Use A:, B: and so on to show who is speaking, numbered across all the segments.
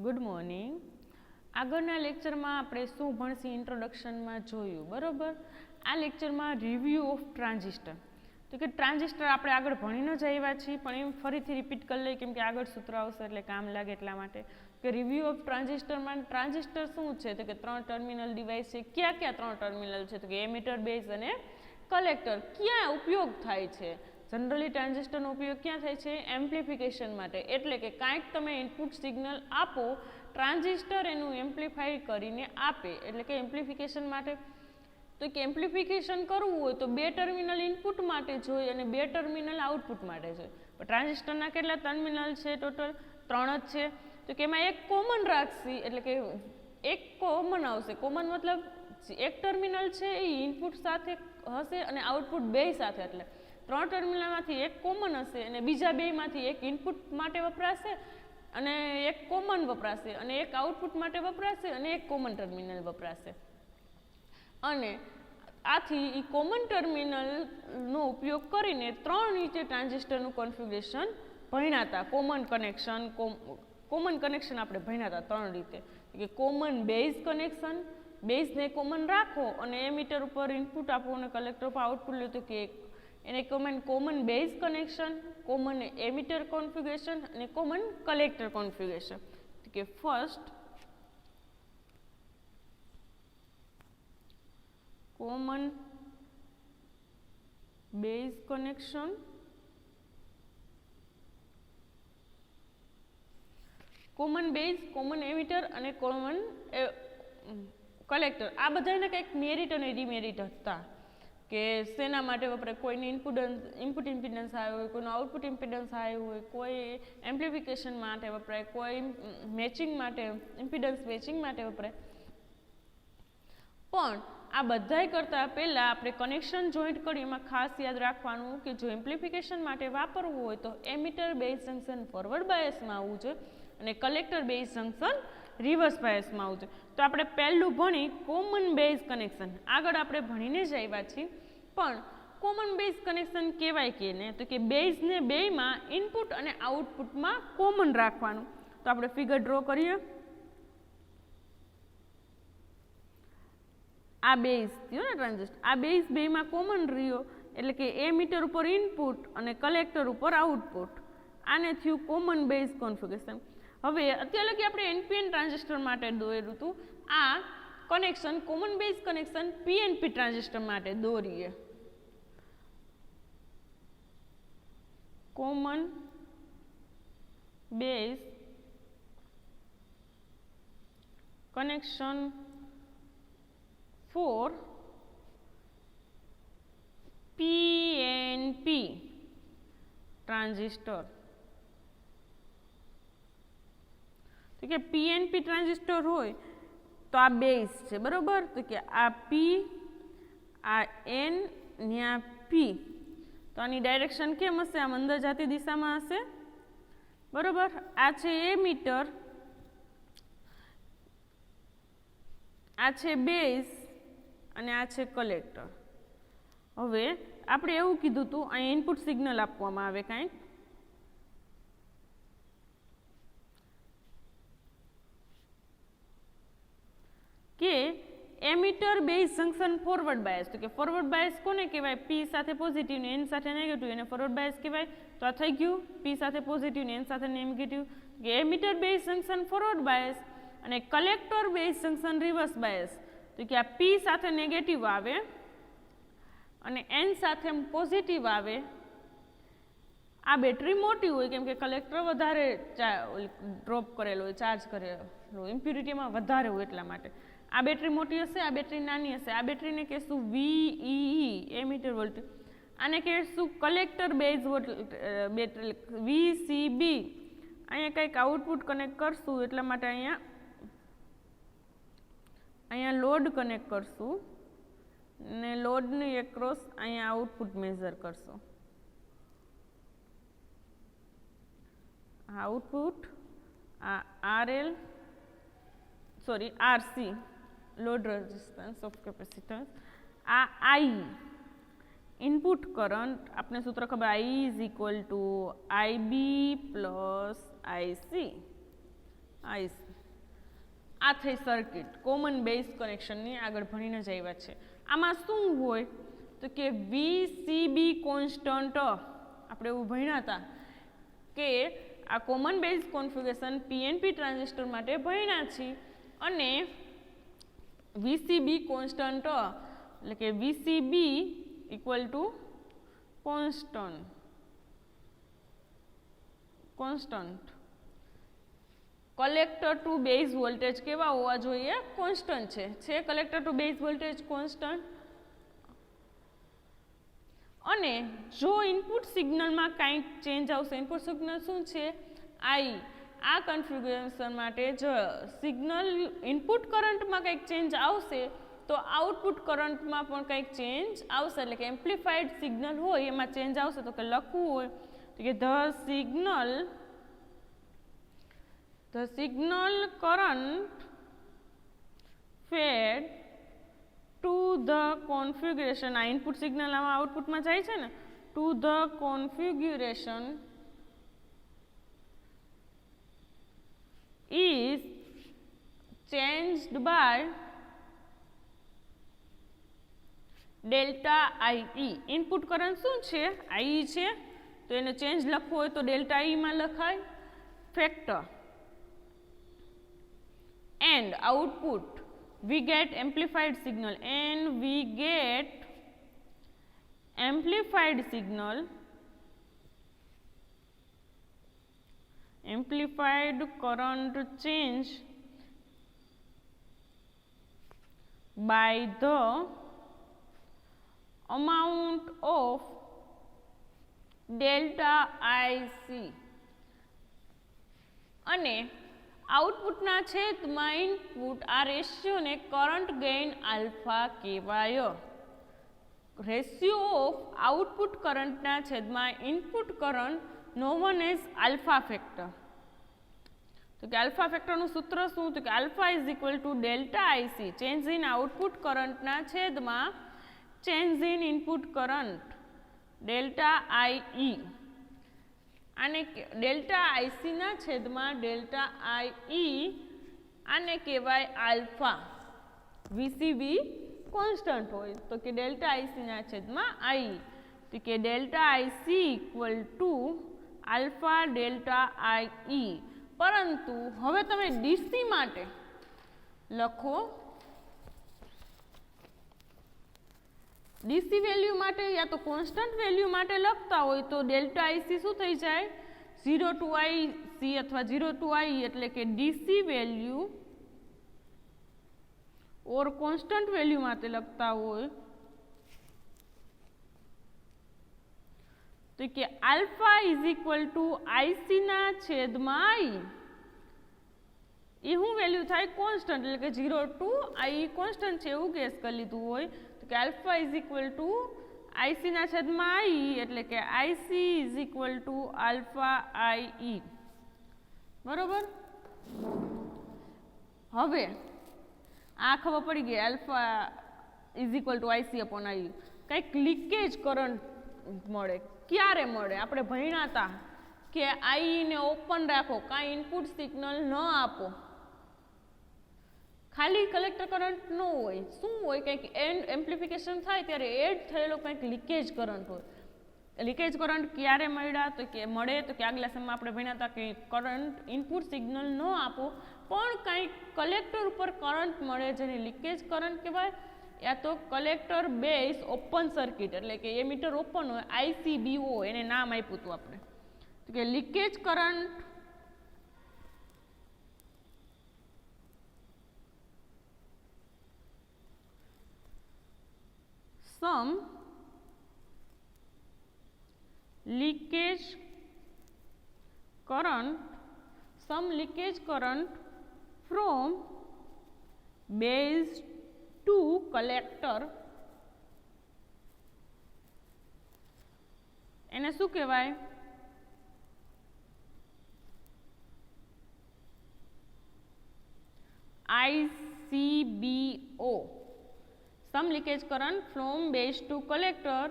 A: Good morning. આગળના લેક્ચરમાં આપણે શું ભણશી ઇન્ટ્રોડક્શનમાં જોયું બરાબર. આ લેક્ચરમાં રિવ્યૂ ઓફ ટ્રાન્ઝિસ્ટર. તો કે ટ્રાન્ઝિસ્ટર આપણે આગળ ભણીને જ આવ્યા છીએ, પણ એમ ફરીથી રિપીટ કરી લઈએ કેમ કે આગળ સૂત્ર આવશે એટલે કામ લાગે એટલા માટે. કે રિવ્યૂ ઓફ ટ્રાન્ઝિસ્ટરમાં ટ્રાન્ઝિસ્ટર શું છે તો કે 3 ટર્મિનલ ડિવાઇસ છે. ક્યાં 3 ટર્મિનલ છે તો કે એમીટર, બેઝ અને કલેક્ટર. ક્યાં ઉપયોગ થાય છે? જનરલી ટ્રાન્ઝિસ્ટરનો ઉપયોગ ક્યાં થાય છે? એમ્પ્લિફિકેશન માટે. એટલે કે કાંઈક તમે ઇનપુટ સિગ્નલ આપો, ટ્રાન્ઝિસ્ટર એનું એમ્પ્લિફાય કરીને આપે, એટલે કે એમ્પ્લિફિકેશન માટે. તો કે એમ્પ્લિફિકેશન કરવું હોય તો 2 ટર્મિનલ ઇનપુટ માટે જોઈએ અને 2 ટર્મિનલ આઉટપુટ માટે જોઈએ. પણ ટ્રાન્ઝિસ્ટરના કેટલા ટર્મિનલ છે? ટોટલ 3 જ છે. તો કે એમાં એક કોમન રાખશી, એટલે કે એક કોમન આવશે. કોમન મતલબ એક ટર્મિનલ છે એ ઇનપુટ સાથે હશે અને આઉટપુટ બે સાથે, એટલે 3 ટર્મિનલમાંથી એક કોમન હશે અને બીજા બેમાંથી એક ઇનપુટ માટે વપરાશે અને એક કોમન વપરાશે અને એક આઉટપુટ માટે વપરાશે અને એક કોમન ટર્મિનલ વપરાશે. અને આથી એ કોમન ટર્મિનલનો ઉપયોગ કરીને 3 રીતે ટ્રાન્ઝિસ્ટરનું કોન્ફિગ્યુરેશન ભણ્યા હતા. કોમન કનેક્શન આપણે ભણ્યા હતા 3 રીતે. કે કોમન બેઝ કનેક્શન, બેઝને કોમન રાખો અને એમીટર ઉપર ઇનપુટ આપો અને કલેક્ટર ઉપર આઉટપુટ લો, તો કે એને common base connection, common emitter configuration અને કોમન કલેક્ટર કોન્ફિગ્યુરેશન. કે first common base connection, common base, common emitter અને કોમન કલેક્ટર. આ બધાને કંઈક મેરિટ અને ડિમેરિટ હતા કે શેના માટે વપરાય. કોઈને ઇનપુટ ઇમ્પિડન્સ આવ્યો હોય, કોઈનો આઉટપુટ ઇમ્પિડન્સ આવ્યો હોય, કોઈ એમ્પ્લિફિકેશન માટે વપરાય, કોઈ મેચિંગ માટે, ઇમ્પિડન્સ મેચિંગ માટે વપરાય. પણ આ બધાય કરતાં પહેલાં આપણે કનેક્શન જોઈન્ટ કરી એમાં ખાસ યાદ રાખવાનું કે જો એમ્પ્લિફિકેશન માટે વાપરવું હોય તો એમીટર બેઝ જંક્શન ફોરવર્ડ બાયસમાં આવવું જોઈએ અને કલેક્ટર બેઝ જંક્શન રિવર્સ બાયસમાં આવવું જોઈએ. તો આપણે પહેલું ભણી કોમન બેઝ કનેક્શન. આગળ આપણે ભણીને જ આવ્યા છીએ, પણ કોમન બેઝ કનેક્શન કહેવાય કે ને તો કે બેઝને બેમાં ઇનપુટ અને આઉટપુટમાં કોમન રાખવાનું. તો આપણે ફિગર ડ્રો કરીએ. આ બેઝ થયો ને ટ્રાન્ઝિસ્ટર, આ બેઝ બેમાં કોમન રહ્યો એટલે કે એમીટર ઉપર ઇનપુટ અને કલેક્ટર ઉપર આઉટપુટ. આને થયું કોમન બેઝ કોન્ફિગરેશન. હવે અત્યારે લગી આપણે એનપીએન ટ્રાન્ઝિસ્ટર માટે દોર્યું હતું. આ connection common base connection PNP transistor માટે દોરીએ. Common base connection for PNP transistor. તો કે પીએનપી ટ્રાન્ઝિસ્ટર હોય તો આ બેઝ છે બરોબર. તો કે આ પી, આ એન ને આ પી. તો આની ડાયરેક્શન કેમ હશે? આમ અંદર જાતી દિશામાં હશે બરોબર. આ છે એમીટર, આ છે બેઝ અને આ છે કલેક્ટર. હવે આપણે એવું કીધું હતું અહીં ઇનપુટ સિગ્નલ આપવામાં આવે કાંઈક, કે emitter base junction forward bias. તો કે ફોરવર્ડ બાયસ કોને કહેવાય? પી સાથે પોઝિટિવ ને એન સાથે નેગેટિવ, એને ફોરવર્ડ બાયસ કહેવાય. તો આ થઈ ગયું પી સાથે પોઝિટિવ ને એન સાથે નેગેટિવ. કે emitter base junction forward bias અને collector base junction reverse bias. તો કે આ પી સાથે નેગેટિવ આવે અને એન સાથે પોઝિટિવ આવે. આ બેટરી મોટી હોય કેમ કે કલેક્ટર વધારે ડ્રોપ કરેલો હોય, ચાર્જ કરેલો હોય, ઇમ્પ્યુરિટીમાં વધારે હોય એટલા માટે. આ બેટરી મોટી હશે, આ બેટરી નાની હશે. આ બેટરીને કહેશું VEE એમીટર વોલ્ટેજ. આને કહેશું કલેક્ટર બેઝ બેટરી VCB. અહીંયા કંઈક આઉટપુટ કનેક્ટ કરશું એટલા માટે અહીંયા લોડ કનેક્ટ કરશું ને લોડની એક્રોસ અહીંયા આઉટપુટ મેઝર કરશું. આઉટપુટ આ RC load resistance of capacitance. આ I ઇનપુટ કરંટ આપણે સૂત્ર ખબર, I = IB + IC. આ થઈ સર્કિટ કોમન બેઝ કનેક્શનની આગળ ભણીને જ આવ્યા છે. આમાં શું હોય તો કે વીસીબી કોન્સ્ટન્ટ આપણે એવું ભણ્યા હતા કે આ common base configuration PNP transistor માટે ભણ્યા છીએ અને વીસીબી કોન્સ્ટન્ટ એટલે કે VCB equal to constant collector to base voltage કેવા હોવા જોઈએ? કોન્સ્ટન્ટ છે collector to base voltage constant. અને જો ઇનપુટ સિગ્નલમાં કંઈક ચેન્જ આવશે, ઇનપુટ સિગ્નલ શું છે? આઈ. આ કન્ફિગ્યુરેશન માટે જો સિગ્નલ ઇનપુટ કરંટમાં કંઈક ચેન્જ આવશે તો આઉટપુટ કરંટમાં પણ કંઈક ચેન્જ આવશે, એટલે કે એમ્પ્લિફાઈડ સિગ્નલ હોય એમાં ચેન્જ આવશે. તો કે લખવું હોય તો કે the signal current fed to the configuration, આ ઇનપુટ સિગ્નલ આમાં આઉટપુટમાં જાય છે ને, to the configuration is changed by delta IE. Input current શું છે? IE છે, તો એને ચેન્જ લખવો હોય તો ડેલ્ટા IE માં લખાય factor. And output we get amplified signal, and we get amplified signal, amplified current change by the amount of delta IC. અને આઉટપુટના છેદમાં ઇનપુટ આ રેશિયોને કરંટ ગેઇન આલ્ફા કહેવાય. રેશિયો ઓફ આઉટપુટ કરંટના છેદમાં input current known as alpha factor. તો કે alpha ફેક્ટરનું સૂત્ર શું? તો કે alpha is equal to delta IC, change in output કરંટના છેદમાં change in input current delta I. આને ડેલ્ટા આઈસીના છેદમાં ડેલ્ટા આઈ, આને કહેવાય આલ્ફા. વીસીબી કોન્સ્ટન્ટ હોય તો કે ડેલ્ટા આઈસીના છેદમાં આઈ, તો કે delta IC equal to alpha delta I. પરંતુ હવે તમે ડીસી માટે લખો, ડીસી વેલ્યુ માટે યા તો કોન્સ્ટન્ટ વેલ્યુ માટે લખતા હોય તો ડેલ્ટા આઈસી શું થઈ જાય? 0 ટુ આઈસી અથવા 0 ટુ આઈ, એટલે કે ડીસી વેલ્યુ ઓર કોન્સ્ટન્ટ વેલ્યુ માટે લખતા હોય તો કે આલ્ફા ઇઝ ઇક્વલ ટુ આઈસીના છેદમાં આઈ. એ શું વેલ્યુ થાય? કોન્સ્ટન્ટ, એટલે કે 0 ટુ આઈ કોન્સ્ટન્ટ છે એવું ગેસ કરી લીધું હોય તો કે આલ્ફા ઇઝ ઇક્વલ ટુ આઈસીના છેદમાં આઈ, એટલે કે IC is equal to alpha I. બરોબર. હવે આ ખબર પડી ગઈ alpha is equal to IC upon I. કંઈક લીકેજ કરંટ મળે. ક્યારે મળે? આપણે ભણ્યા હતા કે આઈને ઓપન રાખો, કાંઈ ઇનપુટ સિગ્નલ ન આપો, ખાલી કલેક્ટર કરંટ ન હોય. શું હોય? કંઈક એમ્પ્લિફિકેશન થાય ત્યારે એડ થયેલો કંઈક લીકેજ કરંટ હોય. લીકેજ કરંટ ક્યારે મળ્યા? તો કે મળે તો કે આગલા સેમમાં આપણે ભણ્યા હતા કે કરંટ ઇનપુટ સિગ્નલ ન આપો પણ કંઈક કલેક્ટર ઉપર કરંટ મળે જેને લીકેજ કરંટ કહેવાય, યા તો કલેક્ટર બેઝ ઓપન સર્કિટ, એટલે કે એમીટર ઓપન હોય, આઈસીબીઓ એને નામ આપ્યું હતું આપણે. તો કે leakage current some leakage current from base to collector, એને શું કહેવાય? ICBO. Some leakage current from base to collector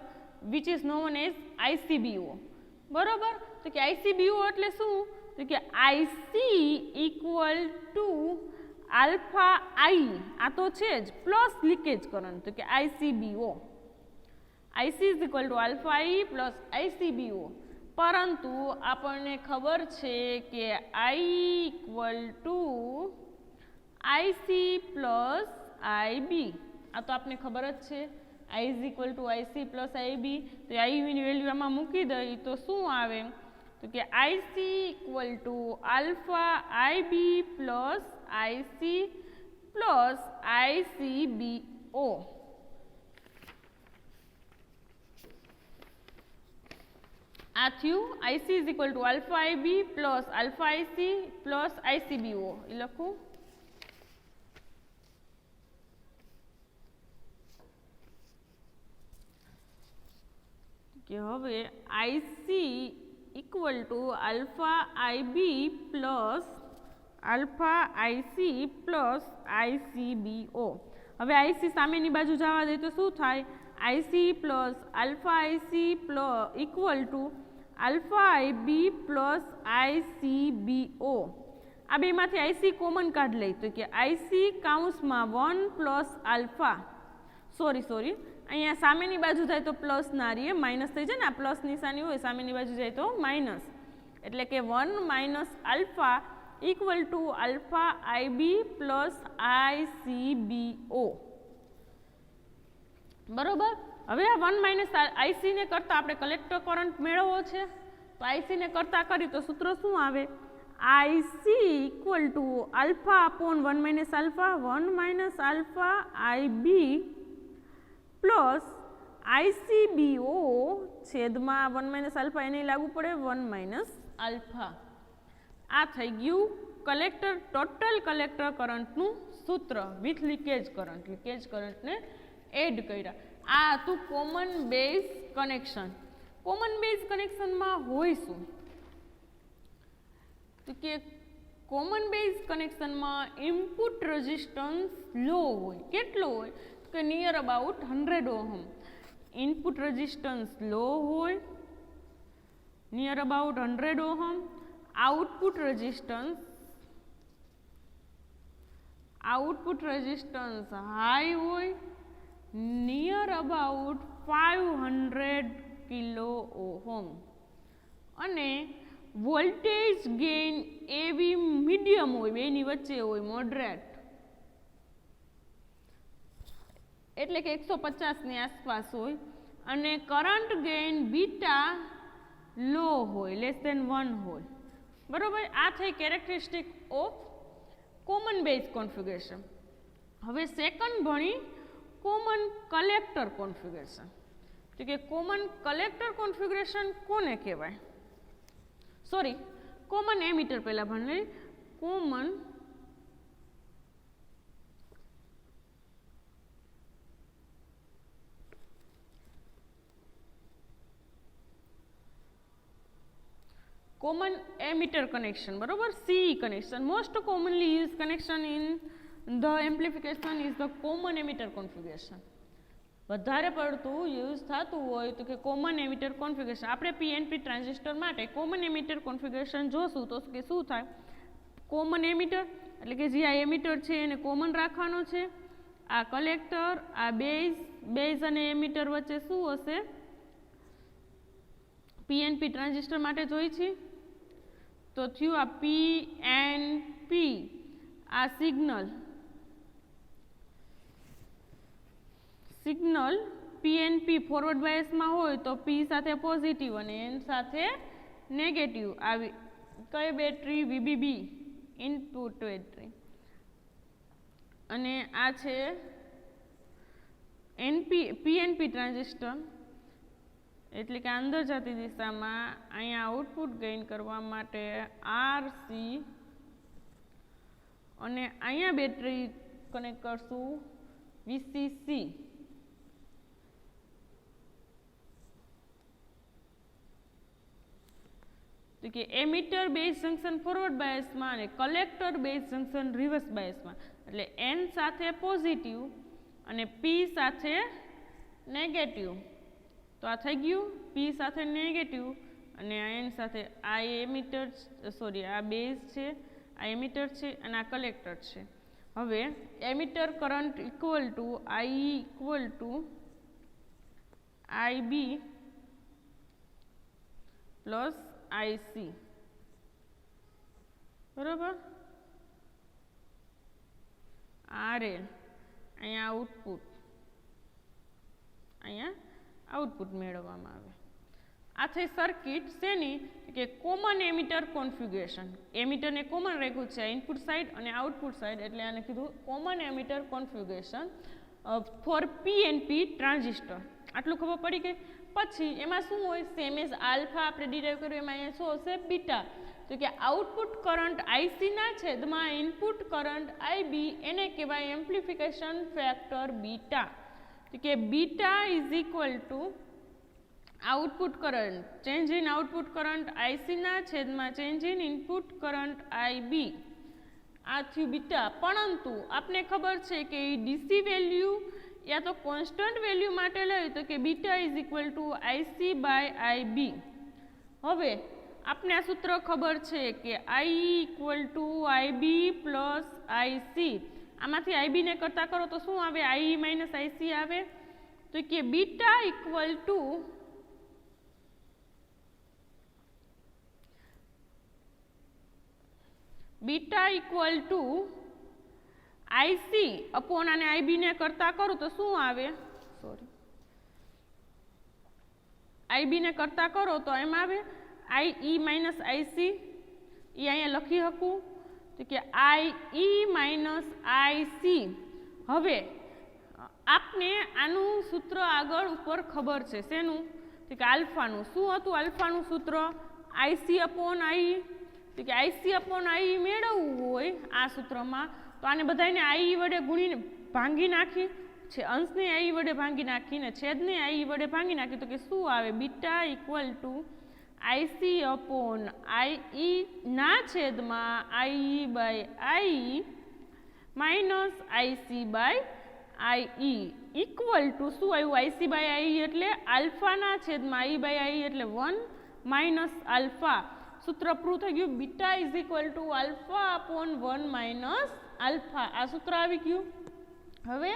A: which is known as ICBO. બરોબર. તો કે ICBO એટલે શું? તો કે IC equal to alpha I આ તો છે જ પ્લસ લીકેજ કરંટ તો કે ICBO IC is equal to alpha I plus ICBO પરંતુ આપણને ખબર છે કે I equal to IC plus IB આ તો આપને ખબર જ છે I is equal to IC plus IB તો આઈની વેલ્યુ આમાં મૂકી દઈ તો શું આવે તો કે IC equal to alpha IB plus IC plus ICBO આ થયું IC is equal to alpha IB plus alpha IC plus ICBO એ લખું કે હવે IC equal to alpha IB plus alpha IC plus ICBO હવે આઈસી સામેની બાજુ જવા દે તો શું થાય IC plus alpha IC plus equal to alpha IB plus ICBO આ બેમાંથી આઈસી કોમન કાઢ લઈ તો કે આઈસી કાઉન્સમાં 1 પ્લસ આલ્ફા સોરી અહીંયા સામેની બાજુ જાય તો પ્લસ ના રહીએ માઇનસ થઈ જાય ને આ પ્લસ નિશાની હોય સામેની બાજુ જાય તો માઇનસ એટલે કે 1 minus alpha equal to alpha IB plus ICBO બરોબર હવે આ 1 માઇનસ આઈસીને કરતાં આપણે કલેક્ટર કરંટ મેળવવો છે તો આઈસીને કરતાં કરી તો સૂત્ર શું આવે IC equal to alpha upon 1 minus alpha IB plus ICBO છેદમાં 1 માઇનસ આલ્ફા એને લાગુ પડે 1 માઇનસ આલ્ફા આ થઈ ગયું કલેક્ટર ટોટલ કલેક્ટર કરંટનું સૂત્ર વિથ લીકેજ કરંટને એડ કર્યા આ હતું કોમન બેઝ કનેક્શનમાં હોય શું તો કે કોમન બેઝ કનેક્શનમાં ઇનપુટ રેઝિસ્ટન્સ લો હોય કેટલો હોય કે near about 100 ohm input resistance low હોય near about 100 ohm output resistance high હોય નિયર અબાઉટ 500 કિલો ઓહમ અને વોલ્ટેજ ગેઇન એવી મીડિયમ હોય બેની વચ્ચે હોય મોડરેટ એટલે કે 150 ની આસપાસ હોય અને કરંટ ગેઇન બીટા લો હોય લેસ ધેન 1 હોય બરોબર આ થઈ characteristic of common base configuration હવે સેકન્ડ ભણી કોમન કલેક્ટર કોન્ફિગરેશન તો કે કોમન કલેક્ટર કોન્ફિગરેશન કોને કહેવાય સોરી કોમન એમીટર પહેલા ભણી કોમન common emitter connection બરોબર CE connection most commonly used connection in the amplification is the common emitter configuration વધારે પડતું યુઝ થતું હોય તો કે કોમન એમિટર કોન્ફિગરેશન આપણે PNP ટ્રાન્ઝિસ્ટર માટે કોમન એમિટર કોન્ફિગરેશન જોશું તો કે શું થાય કોમન એમિટર એટલે કે જે આ એમિટર છે એને કોમન રાખવાનો છે આ કલેક્ટર આ બેઝ અને એમિટર વચ્ચે શું હશે PNP ટ્રાન્ઝિસ્ટર માટે જોઈ છે તો થયું આ PNP આ સિગ્નલ PNP ફોરવર્ડ બાયસમાં હોય તો P સાથે પોઝિટિવ અને N સાથે નેગેટિવ આવી કઈ બેટરી VBB ઇનપુટ બેટરી અને આ છે PNP ટ્રાન્ઝિસ્ટર એટલે કે અંદર જતી દિશામાં અહીંયા આઉટપુટ ગેઇન કરવા માટે RC અને અહીંયા બેટરી કનેક્ટ કરશું VCC તો કે એમિટર બેઝ જંક્શન ફોરવર્ડ બાયસમાં અને કલેક્ટર બેઝ જંક્શન રિવર્સ બાયસમાં એટલે N સાથે પોઝિટિવ અને P સાથે નેગેટિવ તો આ થઈ ગયું P સાથે નેગેટિવ અને આ N સાથે આ એમિટર સોરી આ બેઝ છે આ એમિટર છે અને આ કલેક્ટર છે હવે emitter current equal to I equal to IB plus IC, બરાબર. આરએલ અહીંયા આઉટપુટ મેળવવામાં આવે. આ થઈ સર્કિટ શેની કે કોમન એમિટર કોન્ફિગ્યુરેશન. એમિટરને કોમન રાખ્યું છે ઇનપુટ સાઇડ અને આઉટપુટ સાઇડ, એટલે આને કીધું common emitter configuration for PNP transistor. આટલું ખબર પડી ગઈ. પછી એમાં શું હોય, સેમ એઝ આલ્ફા આપણે ડિરાઈવ કર્યું, એમાં અહીંયા શું હશે, બીટા. તો કે આઉટપુટ કરંટ આઈસી ના છેદમાં ઇનપુટ કરંટ આઈબી, એને કહેવાય એમ્પ્લિફિકેશન ફેક્ટર બીટા. તો કે beta is equal two output current, change in output current IC ના છેદમાં change in input current IB. આ થયું બીટા. પરંતુ આપને ખબર છે કે ડીસી વેલ્યુ યા તો કોન્સ્ટન્ટ વેલ્યુ માટે લઈએ તો કે beta is equal to IC by IB. હવે આપને આ સૂત્ર ખબર છે કે I equal to IB plus IC. આમાંથી આઈબીને કરતા કરો તો શું આવે, આઈ માઇનસ આઈસી આવે. તો કે beta equal to IC upon અને આઈબીને કરતા કરું તો શું આવે, આઈબીને કરતા કરો તો એમ આવે આઈ માઇનસ આઈસી. એ અહીંયા લખી શકું તો કે આઈ માઇનસ આઈસી. હવે આપને આનું સૂત્ર આગળ ઉપર ખબર છે, શેનું, તો કે આલ્ફાનું. શું હતું આલ્ફાનું સૂત્ર, આઈસી અપોન આઈ. તો કે આઈસી અપોન આઈ મેળવવું હોય આ સૂત્રમાં તો આને બધાને આઈ વડે ગુણીને ભાંગી નાખી છે, અંશને આઈ વડે ભાંગી નાખીને છેદને આઈ વડે ભાંગી નાખી. તો કે શું આવે, beta equal to IC upon I ના છેદમાં I by I minus IC by I equal to શું આવ્યું, આઈસી બાય આઈ એટલે આલ્ફાના છેદમાં આઈ બાય આઈ એટલે 1 માઇનસ આલ્ફા. સૂત્ર પ્રૂવ થઈ ગયું. Beta is equal to alpha upon 1 minus alpha. આ સૂત્ર આવી ગયું. હવે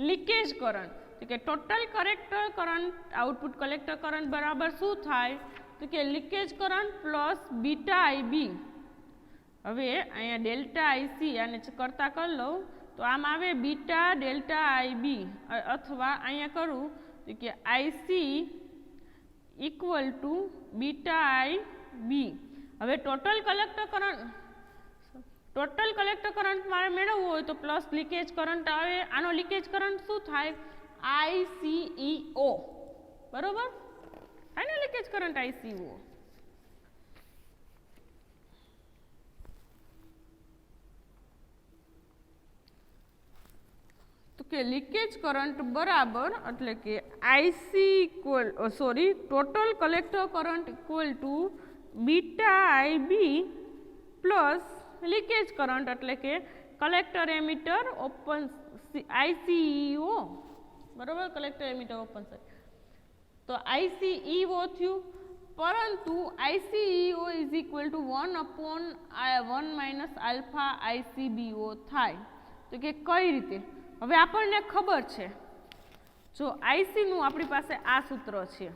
A: લીકેજ કરંટ, તો કે total collector current output collector current બરાબર શું થાય, તો કે leakage current plus beta IB. હવે અહીંયા ડેલ્ટા આઈસી આને કરતા કરી લઉં તો આમ આવે બીટા ડેલ્ટા આઈબી, અથવા અહીંયા કરું તો કે IC equal to beta IB. હવે ટોટલ કલેક્ટર કરંટ મારે મેળવવું હોય તો પ્લસ લીકેજ કરંટ આવે. આનો લીકેજ કરંટ શું થાય, આઈસીઈઓ, બરોબર થાય ને લીકેજ કરંટ આઈસીઈઓ. તો કે લીકેજ કરંટ બરાબર એટલે કે IC equal total collector current equal to beta IB plus leakage current એટલે કે કલેક્ટર એમિટર ઓપન આઈસીઈઓ, બરાબર, કલેક્ટર એમિટર ઓપન સાઇડ. તો આઈસીઈઓ થયું, પરંતુ ICEO is equal to 1 upon 1 minus alpha ICBO થાય. તો કે કઈ રીતે, હવે આપણને ખબર છે, જો આઈસીનું આપણી પાસે આ સૂત્ર છે,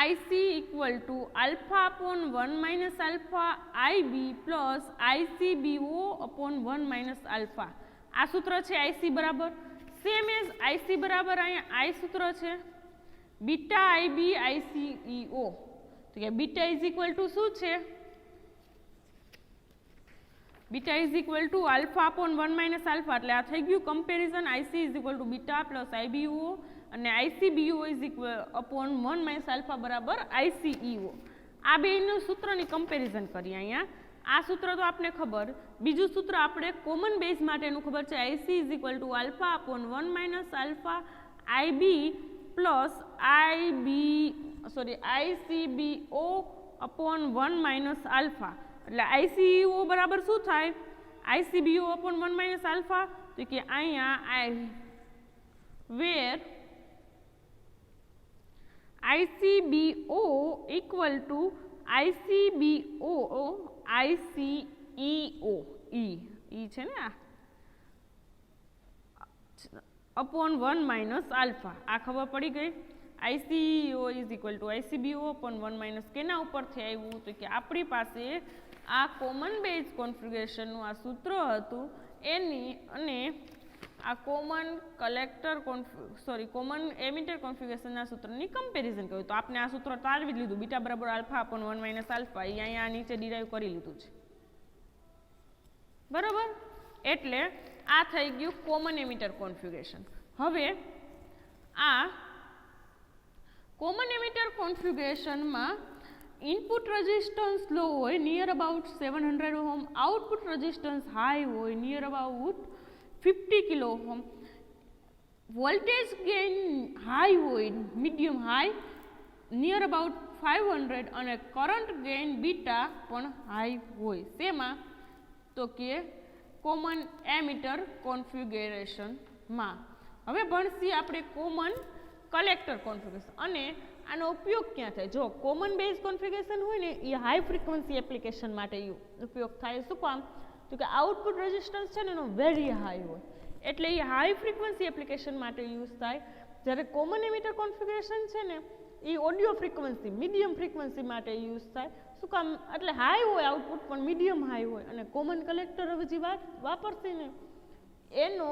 A: IC equal to alpha upon 1 minus alpha IB plus ICBO upon 1 minus alpha. આ સૂત્ર છે આઈસી બરાબર. સેમ એઝ આઈસી બરાબર અહીંયા આઈ સૂત્ર છે, બીટા આઈબી આઈસીઈઓ. તો કે બીટા ઇઝ ઇક્વલ ટુ શું છે, beta is equal to alpha upon 1 minus alpha. એટલે આ થઈ ગયું comparison. IC is equal to beta plus IBO અને ICBO is equal upon 1 minus alpha બરાબર આઈસીઈઓ. આ બેનું સૂત્રની કમ્પેરિઝન કરીએ. અહીંયા આ સૂત્ર તો આપને ખબર. બીજું સૂત્ર આપણે કોમન બેઝ માટેનું ખબર છે, IC is equal to alpha upon 1 minus alpha IB plus ICBO upon 1 minus alpha. એટલે આઈસીઈઓ બરાબર શું થાય, આઈસીબીઓ અપોન 1 માઇનસ આલ્ફા. તો કે અહીંયા વેર આઈસીબીઓ ઇક્વલ ટુ આઈસીબીઓ આઈસીઈઓ, ઈ છે ને अपॉन 1 माइनस आल्फा आ खबर पड़ी गई ICO is equal to ICBO upon 1 minus केना उपरथी आव्युं तो कि आपणी पासे आ कॉमन बेज कॉन्फिगरेशननुं आ सूत्र हतुं एनी अने आ कॉमन कलेक्टर कॉमन एमिटर कॉन्फिगरेशनना सूत्रनी कम्पेरिजन कर्युं तो आपने आ सूत्र तारवी लीधुं बीटा बराबर आल्फा अपॉन 1 माइनस आल्फा ए अहींया नीचे डिराइव करी लीधुं छे बराबर एटले आ थई गयुं कॉमन एमिटर कॉन्फिगरेशन। हवे आ कॉमन एमिटर कॉन्फिगरेशन में इनपुट रेजिस्टन्स लो होय near about 700 ohm, output resistance high होय near about 50 kilo ohm, voltage gain high होय मीडियम हाई नियर अबाउट 500 અને करंट गेन बीटा पण हाई होय सेमा तो के कॉमन एमिटर कॉन्फिगरेशन में। हवे भणशी आपणे कॉमन कलेक्टर कॉन्फिगरेशन अने आनो उपयोग क्या थाय जो कॉमन बेज कॉन्फिगरेशन होय ने ए हाई फ्रीक्वन्सी एप्लिकेशन माटे उपयोग थाय शुं काम तो कि आउटपुट रेजिस्टन्स छे ने एनो वेरी हाई होय एटले ए हाई फ्रीक्वन्सी एप्लिकेशन माटे यूज थाय ज्यारे कॉमन एमिटर कॉन्फिगरेशन छे ने ए ऑडियो फ्रीक्वन्सी मीडियम फ्रीक्वन्सी माटे यूज थाय शुं काम એટલે हाई होय आउटपुट पण मीडियम हाई होय अने कॉमन कलेक्टर हवे जे वापरशे ने एनो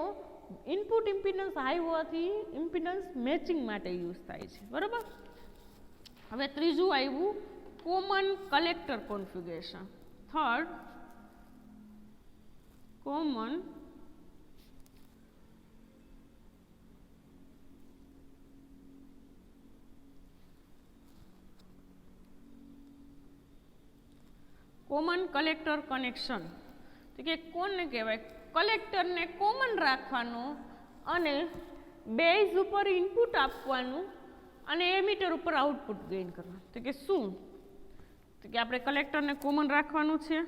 A: इनपुट इम्पीडन्स हाई होवाथी इम्पीडन्स मैचिंग माटे यूज थाय छे बराबर। हवे त्रीजुं आव्युं common collector configuration. Third common common collector connection तो कि कोने कहेवाय कलेक्टर ने कॉमन राखवानो अने बेज उपर इनपुट आपवानुं अने एमिटर उपर आउटपुट गेन करवानुं तो कि शुं तो कि आपणे कलेक्टर ने कॉमन राखवानुं छे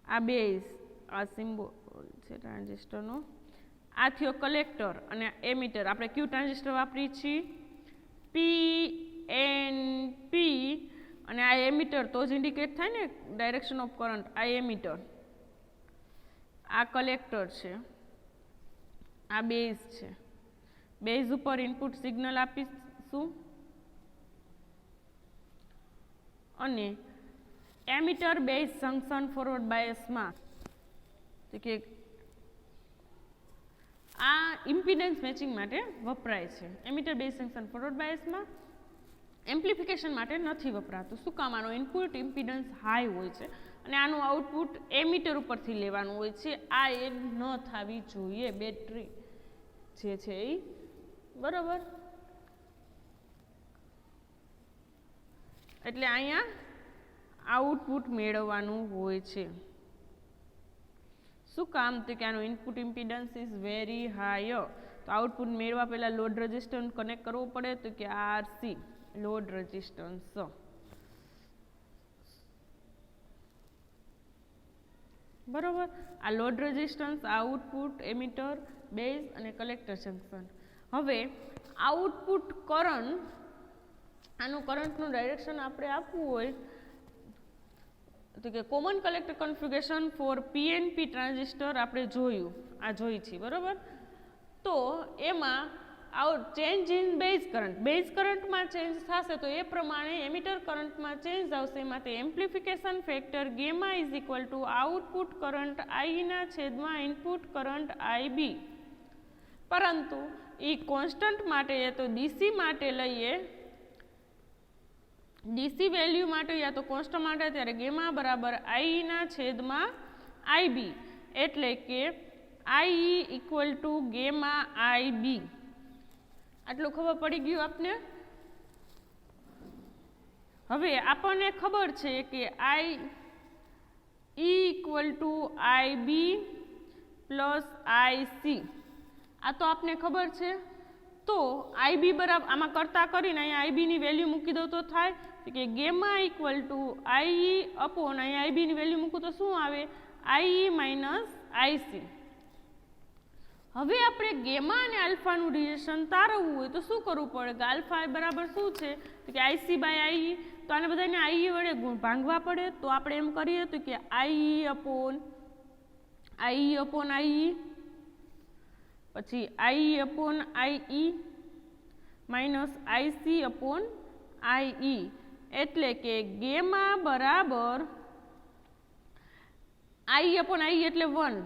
A: आ बेज आ सिम्बोल छे ट्रांजिस्टरनो आ थयो कलेक्टर अने एमिटर आपणे क्यू ट्रांजिस्टर वापरीए छीए PNP અને આ એમિટર તો જ ઇન્ડિકેટ થાય ને ડાયરેક્શન ઓફ કરંટ આ એમિટર આ કલેક્ટર છે આ બેઝ છે બેઝ ઉપર ઇનપુટ સિગ્નલ આપીશું અને એમિટર બેઝ જંક્શન ફોરવર્ડ બાયસમાં તો કે આ ઇમ્પિડન્સ મેચિંગ માટે વપરાય છે એમિટર બેઝ જંક્શન ફોરવર્ડ બાયસમાં एम्प्लिफिकेशन माटे नथी वपरातुं शुं काम आनो इनपुट इम्पीडन्स हाई होय छे अने आनुं आउटपुट एमिटर उपरथी लेवानुं होय छे आ एड न थावी जोईए बेटरी जे छे ई बराबर एटले अहींया आउटपुट मेळववानुं होय छे शुं काम तो कि आनुं input impedance is very high तो आउटपुट मेळवा पहेला लोड रेजिस्टन्स कनेक्ट करवो पड़े तो कि RC लोड रेजिस्टन्स बराबर आ load resistance output emitter base अने कलेक्टर जंक्शन। हवे आउटपुट करंट आनु करंटનું डायरेक्शन આપણે આપવું હોય તો કે common collector configuration for PNP transistor આપણે જોયું આ જોઈ છે બરાબર તો એમાં चेंज इन बेज करंट में चेंज थशे तो ए प्रमाणे एमिटर करंट में चेंज आवशे माटे amplification factor gamma is equal to output current I ना छेदमां इनपुट करंट IB परंतु ई कॉन्स्टंट माटे या तो डीसी माटे लईए डीसी वेल्यू माटे या तो कॉन्स्टंट माटे त्यारे गेमा बराबर आई ना छेदमां IB एटले के I equal to gamma IB आटलू खबर पड़ी गई आपने। हवे आपने खबर है कि I equal to IB plus IC आ तो आपने खबर है तो IB बराबर आमा करता करीने अहींया IB नी वेल्यू मूकी दो तो थाय कि गेमा इक्वल टू IE अपॉन अहींया IB नी वेल्यू मूको तो शुं आवे IE माइनस IC। हवे आपणे गेमा अने आल्फानुं रिलेशन तारववुं होय तो शुं करवुं पड़े के आल्फा बराबर शुं छे तो कि IC बाय IE तो आने बधाने IE वडे भांगवा पड़े तो आपणे एम करीए तो कि IE upon I upon I પછી I upon I minus IC upon I એટલે કે ગેમા બરાબર આઈ અપોન આઈ એટલે 1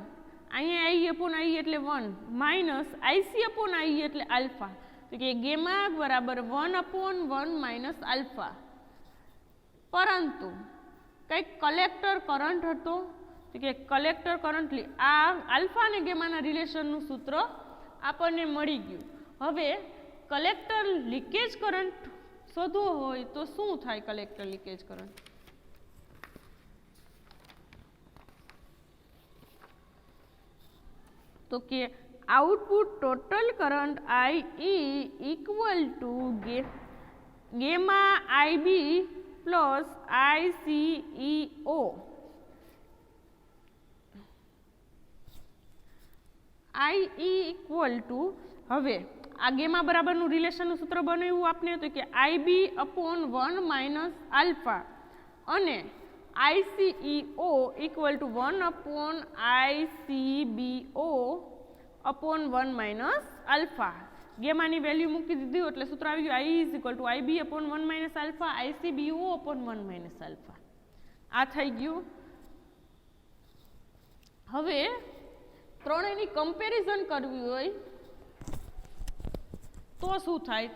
A: અહીંયા આઈ અપોન આઈ એટલે 1 માઇનસ આઈસી અપોન આઈ એટલે આલ્ફા તો કે ગેમા બરાબર 1 અપોન 1 માઇનસ આલ્ફા પરંતુ કંઈક કલેક્ટર કરંટ હતો તો કે કલેક્ટર કરંટ આ આલ્ફા અને ગેમાના રિલેશનનું સૂત્ર આપણને મળી ગયું હવે કલેક્ટર લીકેજ કરંટ શોધવો હોય તો શું થાય કલેક્ટર લીકેજ કરંટ તો કે output total current I equal to gamma IB plus ICEO I equal to હવે આ ગેમા બરાબરનું રિલેશનનું સૂત્ર બનાવ્યું આપને તો કે આઈબી અપોન 1 માઇનસ આલ્ફા અને ICEO equal to 1 upon ICBO upon 1 minus alpha ગેમાની વેલ્યુ મૂકી દીધી એટલે સૂત્ર આવી ગયું I is equal to IB upon 1 minus alpha ICBO upon 1 minus alpha આ થઈ ગયું હવે ત્રણેયની કમ્પેરિઝન કરવી હોય તો શું થાય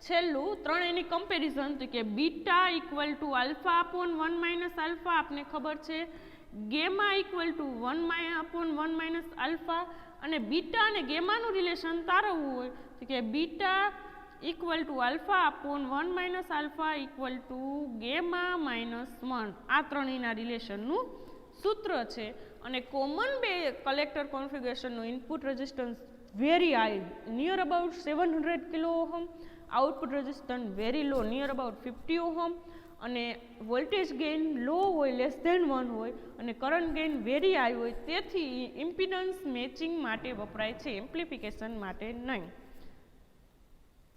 A: છેલ્લું ત્રણેયની કમ્પેરિઝન તો કે beta equal to alpha upon 1 minus alpha આપને ખબર છે gamma equal to 1 upon 1 minus alpha અને બીટા અને ગેમાનું રિલેશન તારવવું હોય તો કે beta equal to alpha upon 1 minus alpha equal to gamma minus 1 આ ત્રણેયના રિલેશનનું સૂત્ર છે અને કોમન બે કલેક્ટર કોન્ફિગરેશનનું input resistance very high near about 700 kilo ohm output resistance very low near about 50 ohm અને વોલ્ટેજ ગેઇન લો હોય લેસ ધેન 1 હોય અને કરંટ ગેઇન વેરી હાઈ હોય તેથી ઇમ્પિડન્સ મેચિંગ માટે વપરાય છે એમ્પ્લિફિકેશન માટે નહીં